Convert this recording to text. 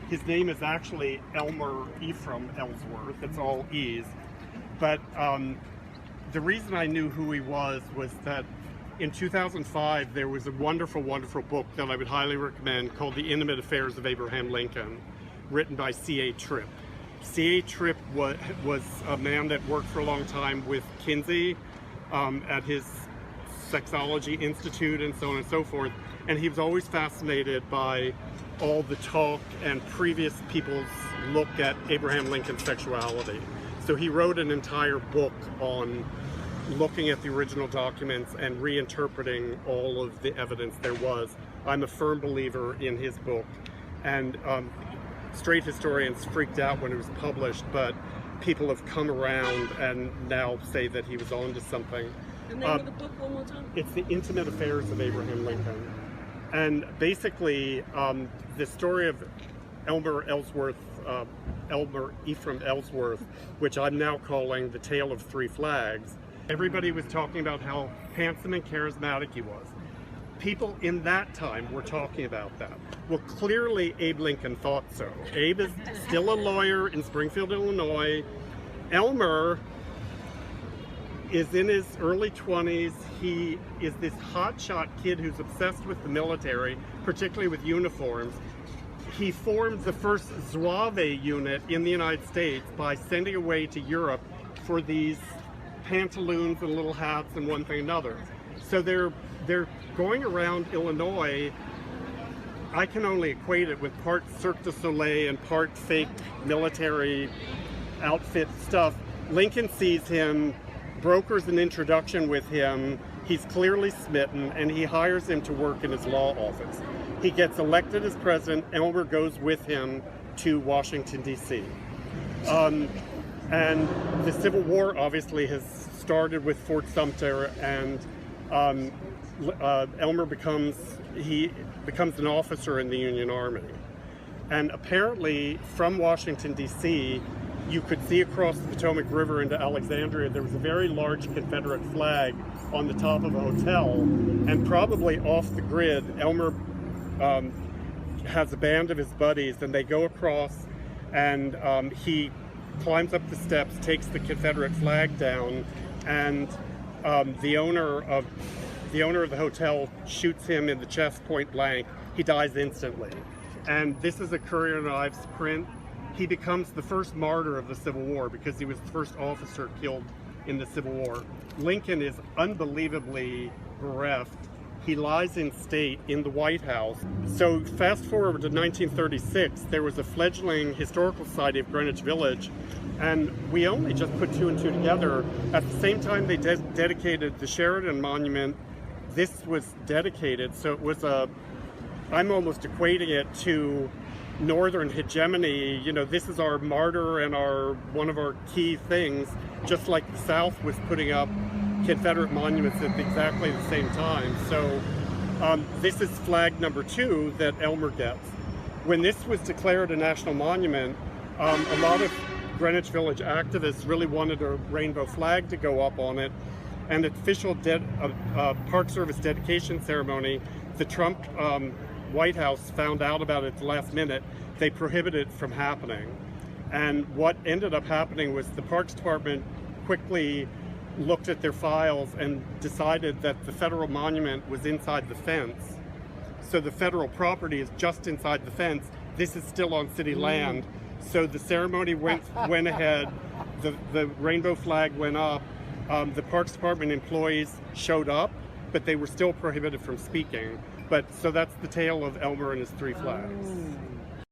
His name is actually Elmer Ephraim Ellsworth. It's all E's. But the reason I knew who he was that in 2005, there was a wonderful, wonderful book that I would highly recommend called The Intimate Affairs of Abraham Lincoln, written by C.A. Tripp. C.A. Tripp was a man that worked for a long time with Kinsey at his Sexology Institute and so on and so forth. And he was always fascinated by all the talk and previous people's look at Abraham Lincoln's sexuality. So he wrote an entire book on looking at the original documents and reinterpreting all of the evidence there was. I'm a firm believer in his book, and straight historians freaked out when it was published, but people have come around and now say that he was onto something. The name of the book one more time? It's The Intimate Affairs of Abraham Lincoln. And basically, the story of Elmer Ephraim Ellsworth, which I'm now calling the Tale of Three Flags. Everybody was talking about how handsome and charismatic he was. People in that time were talking about that. Well, clearly Abe Lincoln thought so. Abe is still a lawyer in Springfield, Illinois. Elmer is in his early 20s. He is this hotshot kid who's obsessed with the military, particularly with uniforms. He formed the first Zouave unit in the United States by sending away to Europe for these pantaloons and little hats and one thing and another. So they're going around Illinois. I can only equate it with part Cirque du Soleil and part fake military outfit stuff. Lincoln sees him, brokers an introduction with him. He's clearly smitten, and he hires him to work in his law office. He gets elected as president. Elmer goes with him to Washington, D.C. And the Civil War obviously has started with Fort Sumter, and Elmer becomes an officer in the Union Army. And apparently from Washington, D.C., you could see across the Potomac River into Alexandria, there was a very large Confederate flag on the top of a hotel, and probably off the grid, Elmer has a band of his buddies, and they go across, and he climbs up the steps, takes the Confederate flag down, and the owner of the hotel shoots him in the chest point blank. He dies instantly. And this is a Courier and Ives print. He becomes the first martyr of the Civil War because he was the first officer killed in the Civil War. Lincoln is unbelievably bereft. He lies in state in the White House. So fast forward to 1936, there was a fledgling historical society of Greenwich Village, and we only just put two and two together. At the same time they dedicated the Sheridan Monument, this was dedicated, so it was I'm almost equating it to Northern hegemony. You know, this is our martyr and one of our key things, just like the South was putting up Confederate monuments at exactly the same time. So this is flag number 2 that Elmer gets. When this was declared a national monument, a lot of Greenwich Village activists really wanted a rainbow flag to go up on it. And the official Park Service dedication ceremony, the Trump White House found out about it at the last minute. They prohibited it from happening. And what ended up happening was the Parks Department quickly looked at their files and decided that the federal monument was inside the fence. So the federal property is just inside the fence. This is still on city land. So the ceremony went ahead, the rainbow flag went up, the Parks Department employees showed up, but they were still prohibited from speaking. So that's the tale of Elmer and his three flags.